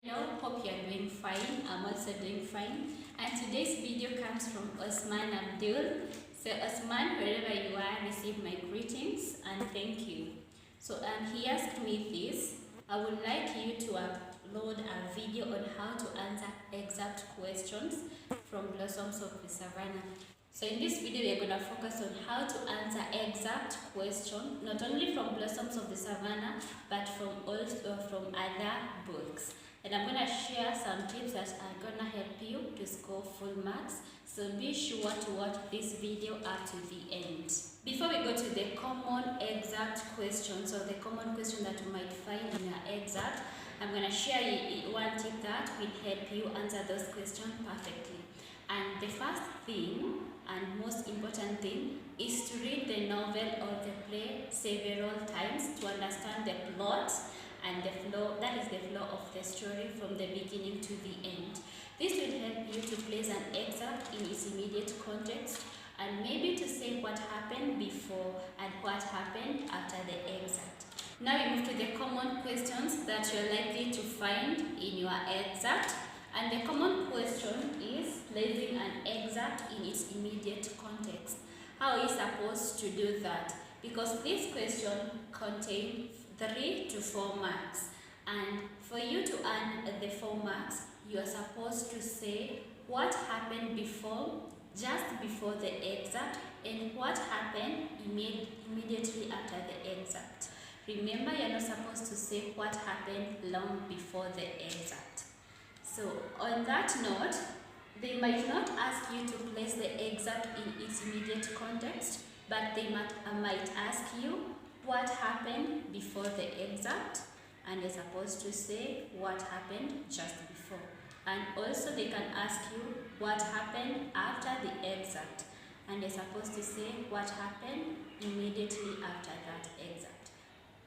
Hello, hope you are doing fine. I'm also doing fine. And today's video comes from Osman Abdul. So Osman, wherever you are, receive my greetings and thank you. So he asked me this. I would like you to upload a video on how to answer excerpt questions from Blossoms of the Savannah. So in this video, we are going to focus on how to answer excerpt question, not only from Blossoms of the Savannah, but from other books. And I'm going to share some tips that are going to help you to score full marks. So be sure to watch this video up to the end. Before we go to the common excerpt questions, or the common question that you might find in your excerpt, I'm going to share one tip that will help you answer those questions perfectly. And the first thing and most important thing is to read the novel or the play several times to understand the plot and the flow, that is the flow of the story from the beginning to the end. This will help you to place an excerpt in its immediate context and maybe to say what happened before and what happened after the excerpt. Now we move to the common questions that you're likely to find in your excerpt. And the common question is placing an excerpt in its immediate context. How are you supposed to do that? Because this question contains 3 to 4 marks, and for you to earn the 4 marks, you are supposed to say what happened before, just before the excerpt, and what happened immediately after the excerpt. Remember, you're not supposed to say what happened long before the excerpt. So on that note, they might not ask you to place the excerpt in its immediate context, but they might ask you what happened before the excerpt, and you're supposed to say what happened just before. And also they can ask you what happened after the excerpt, and you're supposed to say what happened immediately after that excerpt.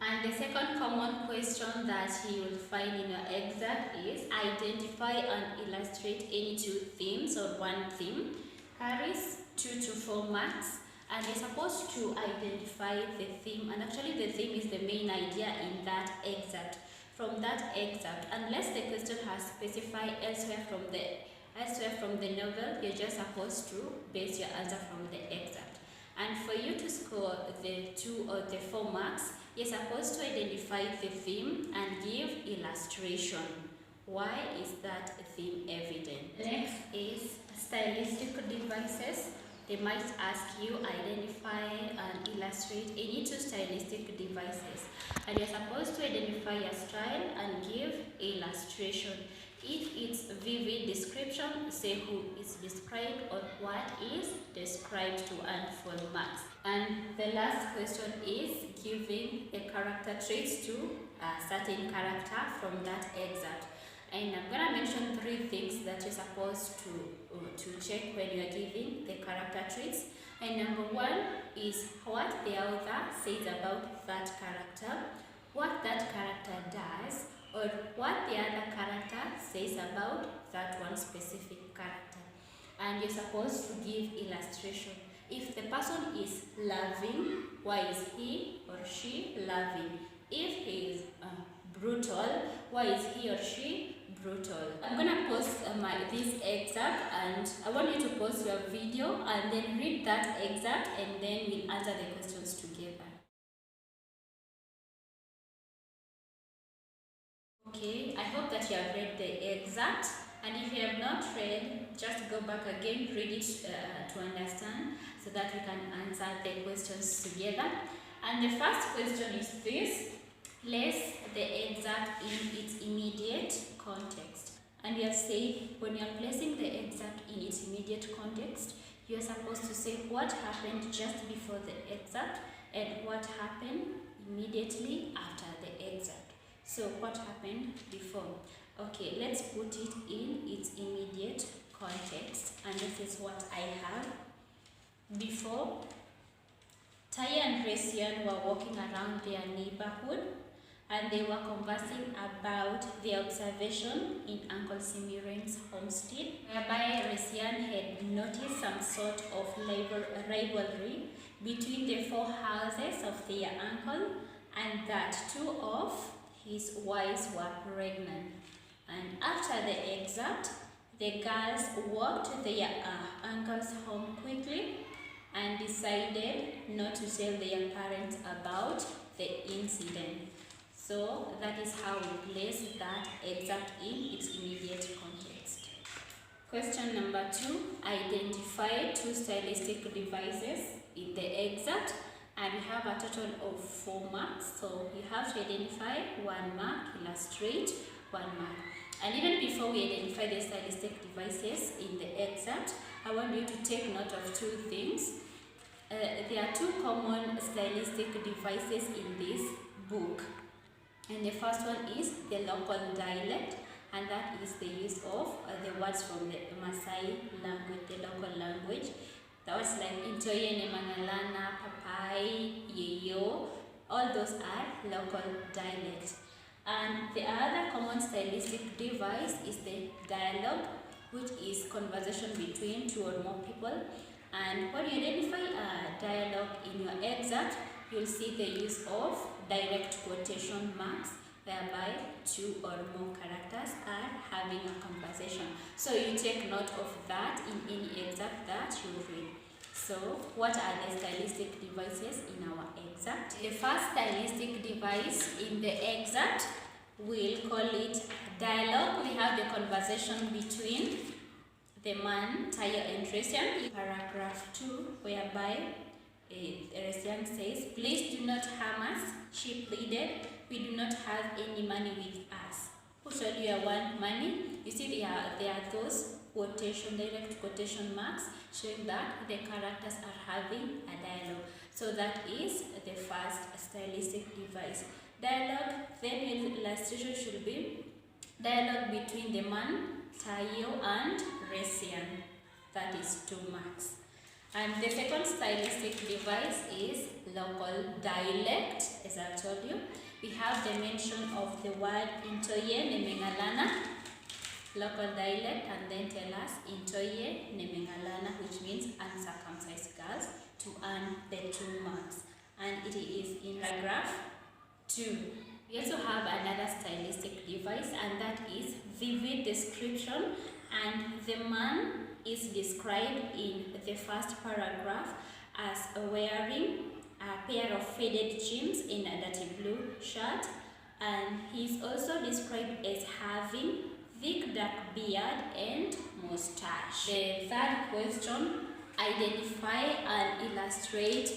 And the second common question that you will find in your excerpt is identify and illustrate any 2 themes or 1 theme. Carries 2 to 4 marks. And you're supposed to identify the theme, and actually the theme is the main idea in that excerpt. From that excerpt, unless the question has specified elsewhere from the novel, you're just supposed to base your answer from the excerpt. And for you to score the 2 or the 4 marks, you're supposed to identify the theme and give illustration. Why is that theme evident? Next is stylistic devices. They might ask you identify and illustrate any 2 stylistic devices, and you're supposed to identify your style and give illustration. If it's vivid description, say who is described or what is described to earn full marks. And the last question is giving the character traits to a certain character from that excerpt. And I'm going to mention 3 things that you're supposed to check when you're giving the character traits. And number 1 is what the author says about that character, what that character does, or what the other character says about that one specific character. And you're supposed to give illustration. If the person is loving, why is he or she loving? If he is brutal, why is he or she brutal? I'm gonna post this excerpt, and I want you to pause your video and then read that excerpt, and then we'll answer the questions together. Okay, I hope that you have read the excerpt, and if you have not read, just go back again, read it to understand, so that we can answer the questions together. And the first question is this: place the excerpt in its immediate context. And we have said when you are placing the excerpt in its immediate context, you are supposed to say what happened just before the excerpt and what happened immediately after the excerpt. So what happened before? Okay, let's put it in its immediate context, and this is what I have. Before, Taya and Resian were walking around their neighborhood, and they were conversing about the observation in Uncle Simiren's homestead, whereby Resian had noticed some sort of rivalry between the 4 houses of their uncle, and that 2 of his wives were pregnant. And after the excerpt, the girls walked their uncles home quickly and decided not to tell their parents about the incident. So that is how we place that excerpt in its immediate context. Question number 2. Identify 2 stylistic devices in the excerpt, and we have a total of 4 marks. So you have to identify 1 mark, illustrate 1 mark. And even before we identify the stylistic devices in the excerpt, I want you to take note of 2 things. There are 2 common stylistic devices in this book. And the first one is the local dialect, and that is the use of the words from the Maasai language, the local language. The words like Intoyene, Mangalana, Papai, Yeyo, all those are local dialects. And the other common stylistic device is the dialogue, which is conversation between 2 or more people. And when you identify a dialogue in your excerpt, you'll see the use of direct quotation marks, whereby 2 or more characters are having a conversation. So you take note of that in any excerpt that you read. So what are the stylistic devices in our excerpt? The first stylistic device in the excerpt, we'll call it dialogue. We have the conversation between the man, Tayo, and Resian. Paragraph 2, whereby Resian says, "Please do not harm us," she pleaded. "We do not have any money with us." Who told you I want money? You see, there are those direct quotation marks showing that the characters are having a dialogue. So that is the first stylistic device. Dialogue, then your illustration should be dialogue between the man, Tayo, and Resian. That is 2 marks. And the second stylistic device is local dialect. As I told you, we have the mention of the word Intoye Nemengalana, local dialect, and then tell us Intoye Nemengalana, which means uncircumcised girls, to earn the 2 marks. And it is in paragraph 2. We also have another stylistic device, and that is vivid description. And the man is described in the first paragraph as wearing a pair of faded jeans in a dirty blue shirt, and he's also described as having thick dark beard and mustache. The third question, identify and illustrate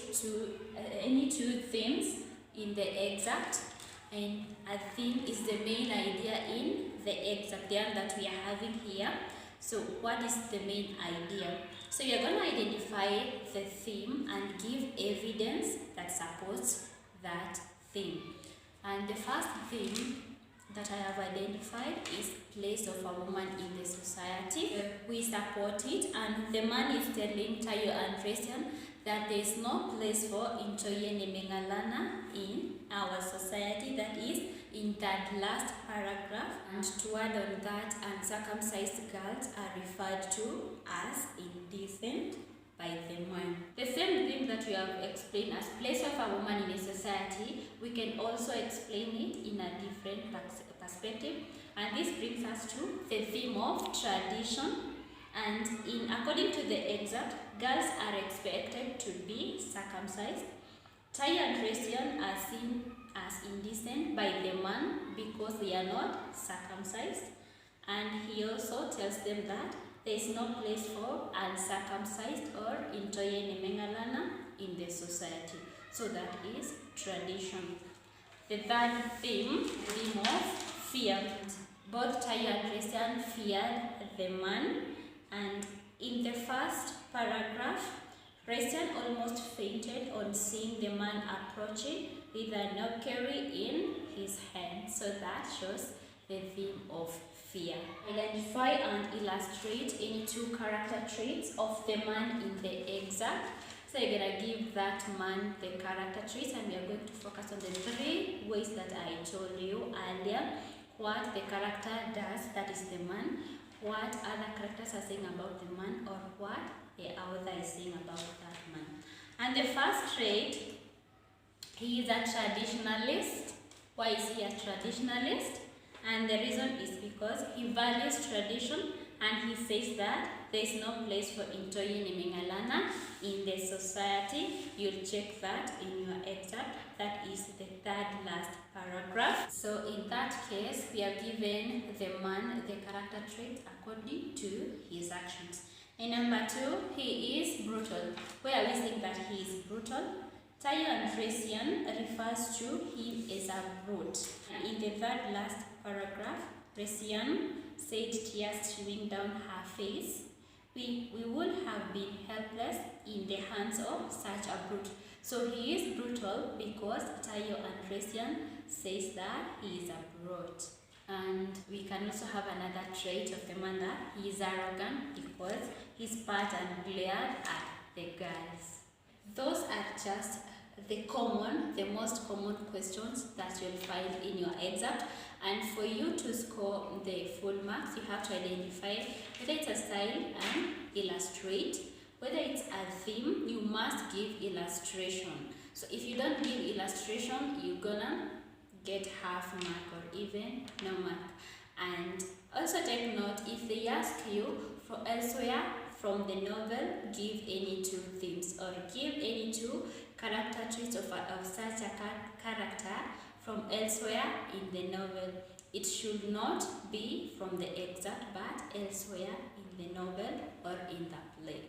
any 2 themes in the excerpt. And a theme is the main idea in the excerpt that we are having here. So what is the main idea? So you're going to identify the theme and give evidence that supports that theme. And the first theme that I have identified is place of a woman in the society. We support it, and the man is telling Tayo and Resian that there is no place for Intoye Nemengalana in our society. That is in that last paragraph. And to add on that, uncircumcised girls are referred to as indecent by the man. The same thing that we have explained as place of a woman in a society, we can also explain it in a different perspective. And this brings us to the theme of tradition. And according to the excerpt, girls are expected to be circumcised. Tayo and Resian are seen as indecent by the man because they are not circumcised. And he also tells them that there is no place for uncircumcised or Intoye Nemengalana in the society. So that is tradition. The third theme of fear. Both Tayo and Resian feared the man, and in the first paragraph, Resian almost fainted on seeing the man approaching with a knobkerrie in his hand. So that shows the theme of fear. Identify and illustrate any 2 character traits of the man in the excerpt. So you're going to give that man the character traits, and we are going to focus on the 3 ways that I told you earlier. What the character does, that is the man. What other characters are saying about the man, or what the author is saying about that man. And the first trait, he is a traditionalist. Why is he a traditionalist? And the reason is because he values tradition, and he says that there is no place for Intoyi Nimingalana in the society. You'll check that in your excerpt. That is the third last paragraph. So in that case, we are given the man the character traits according to his actions. In number 2, he is brutal. Where are we saying that he is brutal? Tayo Andresian refers to him as a brute. And in the third last paragraph, Resian said, tears streaming down her face, we would have been helpless in the hands of such a brute. So he is brutal because Tayo Andresian says that he is a brute. And we can also have another trait of the man that he is arrogant because he spat and glared at the girls. Those are just the most common questions that you'll find in your excerpt. And for you to score the full marks, you have to identify whether it's a style and illustrate. Whether it's a theme, you must give illustration. So if you don't give illustration, you're gonna get half mark or even no mark. And also take note, if they ask you for elsewhere from the novel, give any 2 themes or give any 2 character traits of such a character from elsewhere in the novel. It should not be from the excerpt but elsewhere in the novel or in the play.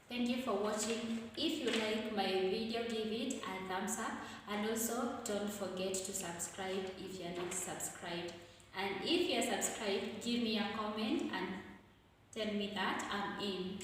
Thank you for watching. If you like my video, give it a thumbs up, and also don't forget to subscribe if you are not subscribed. And if you are subscribed, give me a comment and tell me that I'm in.